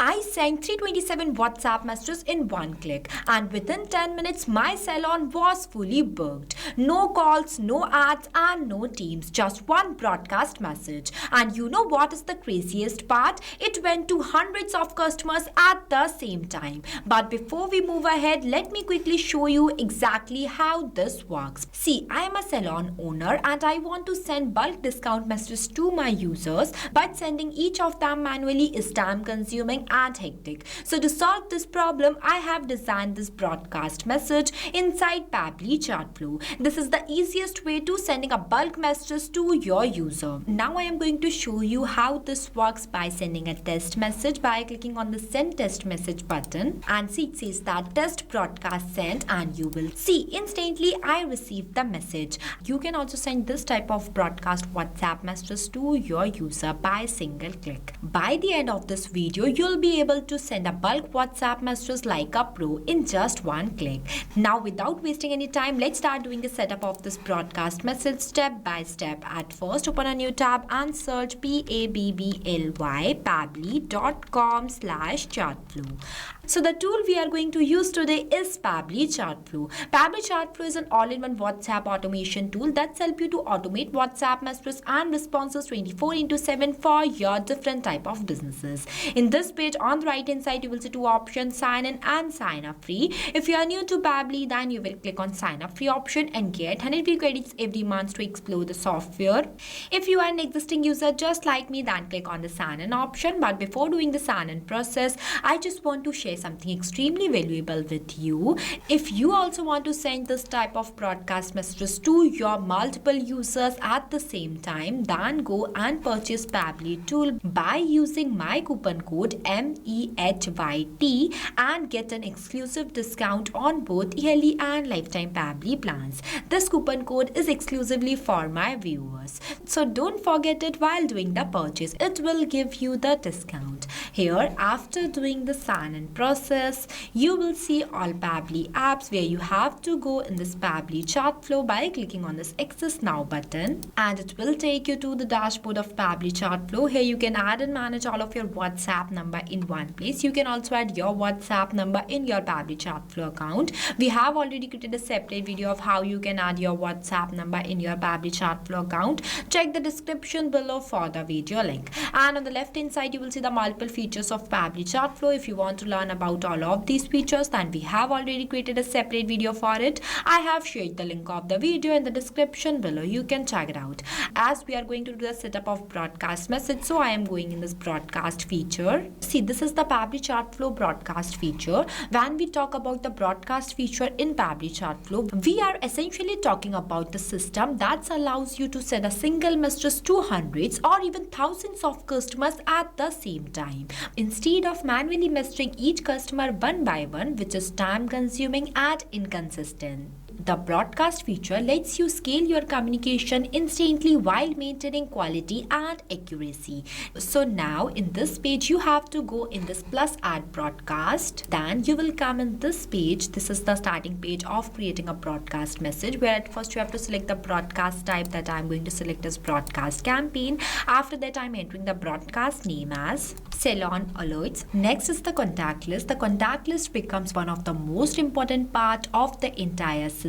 I sent 327 WhatsApp messages in one click, and within 10 minutes, my salon was fully booked. No calls, no ads, and no teams, just one broadcast message. And you know what is the craziest part? It went to hundreds of customers at the same time. But before we move ahead, let me quickly show you exactly how this works. See, I am a salon owner and I want to send bulk discount messages to my users, but sending each of them manually is time consuming and hectic. So to solve this problem, I have designed this broadcast message inside Pabbly Chatflow. This is the easiest way to sending a bulk message to your user. Now I am going to show you how this works by sending a test message by clicking on the send test message button, and see, it says that test broadcast sent, and you will see instantly I received the message. You can also send this type of broadcast WhatsApp messages to your user by single click. By the end of this video, you'll be able to send a bulk WhatsApp messages like a pro in just one click. Now without wasting any time, let's start doing the setup of this broadcast message step by step. At first, open a new tab and search pabbly.com/chatflow. So the tool we are going to use today is Pabbly Chatflow. Pabbly Chatflow is an all-in-one WhatsApp automation tool that helps you to automate WhatsApp messages and responses 24/7 for your different type of businesses. In this page, on the right-hand side, you will see two options: sign in and sign up free. If you are new to Pabbly, then you will click on sign up free option and get 100 free credits every month to explore the software. If you are an existing user just like me, then click on the sign in option. But before doing the sign in process, I just want to share something extremely valuable with you. If you also want to send this type of broadcast messages to your multiple users at the same time, then go and purchase Pabbly tool by using my coupon code MEHYT and get an exclusive discount on both yearly and lifetime Pabbly plans. This coupon code is exclusively for my viewers, so don't forget it while doing the purchase. It will give you the discount. Here, after doing the sign in process, you will see all Pabbly apps where you have to go in this Pabbly Chatflow by clicking on this Access Now button, and it will take you to the dashboard of Pabbly Chatflow. Here you can add and manage all of your WhatsApp number in one place. You can also add your WhatsApp number in your Pabbly Chatflow account. We have already created a separate video of how you can add your WhatsApp number in your Pabbly Chatflow account. Check the description below for the video link. And on the left hand side, you will see the multiple features of Pabbly Chatflow. If you want to learn about all of these features, then we have already created a separate video for it. I have shared the link of the video in the description below. You can check it out. As we are going to do the setup of broadcast message, so I am going in this broadcast feature. See, this is the Pabbly Chatflow broadcast feature. When we talk about the broadcast feature in Pabbly Chatflow, we are essentially talking about the system that allows you to send a single message to hundreds or even thousands of customers at the same time, instead of manually messaging each customer one by one, which is time consuming and inconsistent. The broadcast feature lets you scale your communication instantly while maintaining quality and accuracy. So now in this page, you have to go in this plus add broadcast. Then you will come in this page. This is the starting page of creating a broadcast message, where at first you have to select the broadcast type that I'm going to select as broadcast campaign. After that, I'm entering the broadcast name as Salon Alerts. Next is the contact list. The contact list becomes one of the most important part of the entire system.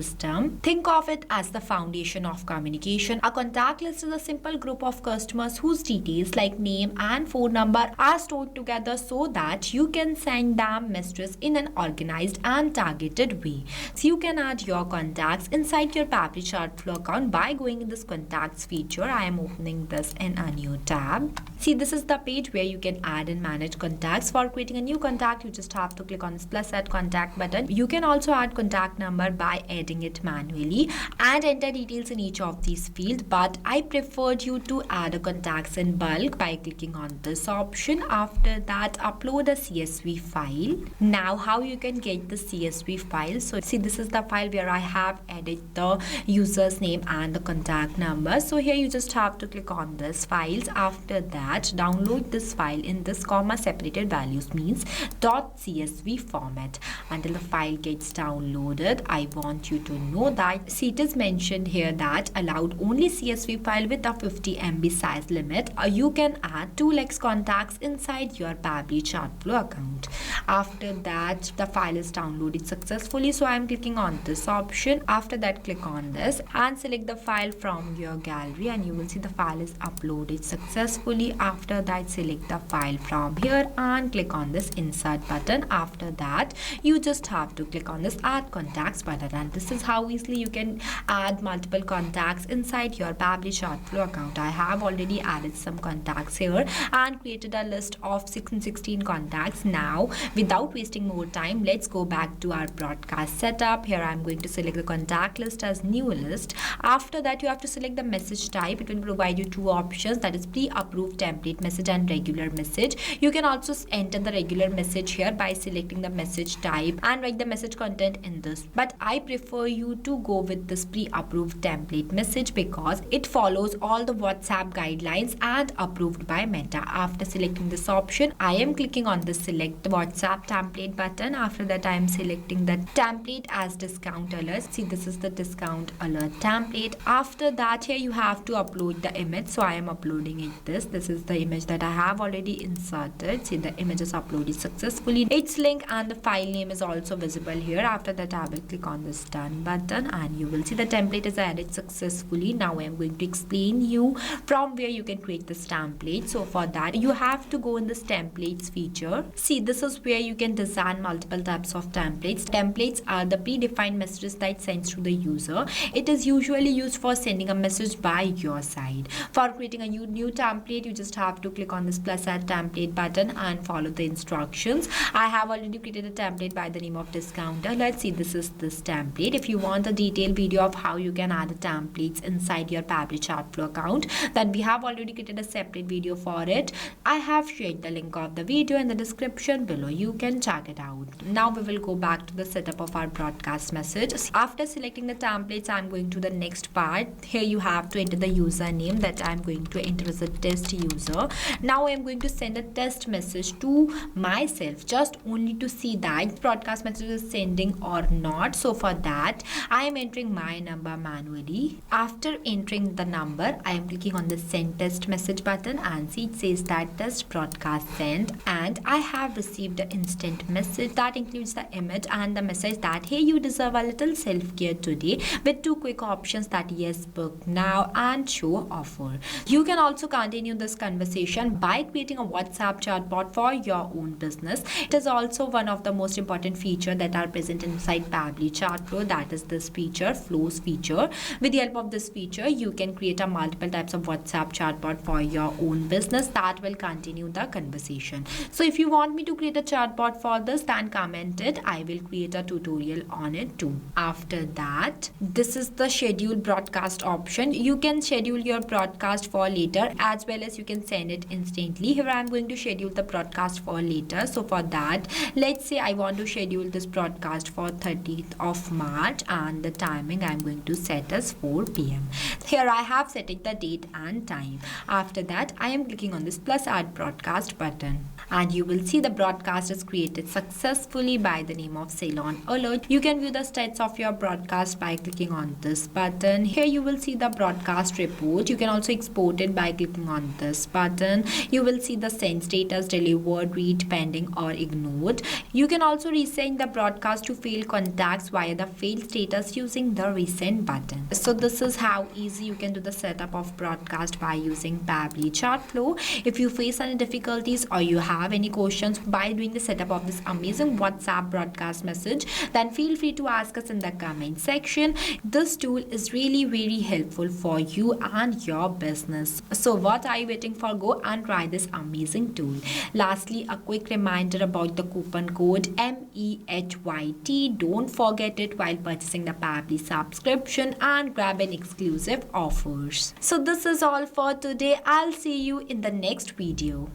Think of it as the foundation of communication. A contact list is a simple group of customers whose details like name and phone number are stored together so that you can send them messages in an organized and targeted way. So you can add your contacts inside your Pabbly Chatflow account by going in this contacts feature. I am opening this in a new tab. See, this is the page where you can add and manage contacts. For creating a new contact, you just have to click on this plus add contact button. You can also add contact number by adding it manually and enter details in each of these fields, but I preferred you to add a contacts in bulk by clicking on this option. After that, upload a CSV file. Now how you can get the CSV file? So see, this is the file where I have added the user's name and the contact number. So here you just have to click on this files. After that, download this file in this comma separated values, means .csv format. Until the file gets downloaded, I want you you to know that. See, it is mentioned here that allowed only CSV file with a 50 MB size limit. You can add 2x contacts inside your Pabbly Chatflow account. After that, the file is downloaded successfully, so I am clicking on this option. After that, click on this and select the file from your gallery, and you will see the file is uploaded successfully. After that, select the file from here and click on this insert button. After that, you just have to click on this add contacts button, and this is how easily you can add multiple contacts inside your Pabbly Chatflow account. I have already added some contacts here and created a list of 16 contacts. Now, without wasting more time, let's go back to our broadcast setup. Here I'm going to select the contact list as new list. After that, you have to select the message type. It will provide you two options, that is pre-approved template message and regular message. You can also enter the regular message here by selecting the message type and write the message content in this, but I prefer you to go with this pre-approved template message because it follows all the WhatsApp guidelines and approved by Meta. After selecting this option, I am clicking on the select WhatsApp template button. After that, I am selecting the template as discount alert. See, this is the discount alert template. After that, here you have to upload the image, so I am uploading it. This is the image that I have already inserted. See, the image is uploaded successfully. Its link and the file name is also visible here. After that, I will click on this done button, and you will see the template is added successfully. Now I am going to explain you from where you can create this template. So for that, you have to go in this templates feature. See, this is where you can design multiple types of templates. Templates are the predefined messages that sends to the user. It is usually used for sending a message by your side. For creating a new template, you just have to click on this plus add template button and follow the instructions. I have already created a template by the name of discounter. Let's see, this is this template. If you want a detailed video of how you can add the templates inside your Pabbly Chatflow account, then we have already created a separate video for it. I have shared the link of the video in the description below. You can check it out. Now we will go back to the setup of our broadcast message. After selecting the templates, I'm going to the next part. Here you have to enter the username that I'm going to enter as a test user. Now I'm going to send a test message to myself, just only to see that broadcast message is sending or not. So for that, I am entering my number manually. After entering the number, I am clicking on the send test message button, and see, it says that test broadcast sent, and I have received an instant message that includes the image and the message that hey, you deserve a little self-care today, with two quick options, that yes, book now and show offer. You can also continue this conversation by creating a WhatsApp chatbot for your own business. It is also one of the most important features that are present inside Pabbly Chatflow, that is this feature, flows feature. With the help of this feature, you can create a multiple types of WhatsApp chatbot for your own business that will continue the conversation. So if you want me to create a chatbot for this, then comment it. I will create a tutorial on it too. After that, this is the schedule broadcast option. You can schedule your broadcast for later, as well as you can send it instantly. Here I am going to schedule the broadcast for later. So for that, let's say I want to schedule this broadcast for 30th of March, and the timing I'm going to set as 4 p.m. Here I have set it the date and time. After that, I am clicking on this plus add broadcast button, and you will see the broadcast is created successfully by the name of Ceylon Alert. You can view the stats of your broadcast by clicking on this button. Here you will see the broadcast report. You can also export it by clicking on this button. You will see the send status, delivered, read, pending or ignored. You can also resend the broadcast to failed contacts via the failed status using the resend button. So this is how easy you can do the setup of broadcast by using Pabbly Chatflow. If you face any difficulties or you have any questions by doing the setup of this amazing WhatsApp broadcast message, then feel free to ask us in the comment section. This tool is really very helpful for you and your business. So what are you waiting for? Go and try this amazing tool. Lastly, a quick reminder about the coupon code MEHYT. Don't forget it while purchasing the Pabbly subscription and grab an exclusive offers. So this is all for today. I'll see you in the next video.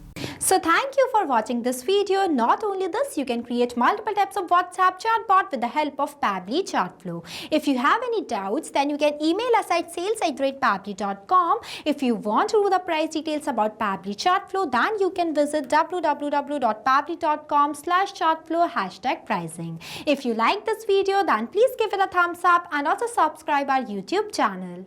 So thank you for watching this video. Not only this, you can create multiple types of WhatsApp chatbot with the help of Pabbly Chatflow. If you have any doubts, then you can email us at sales@pabbly.com. If you want to know the price details about Pabbly Chatflow, then you can visit www.pabbly.com/chatflow #pricing. If you like this video, then please give it a thumbs up and also subscribe our YouTube channel.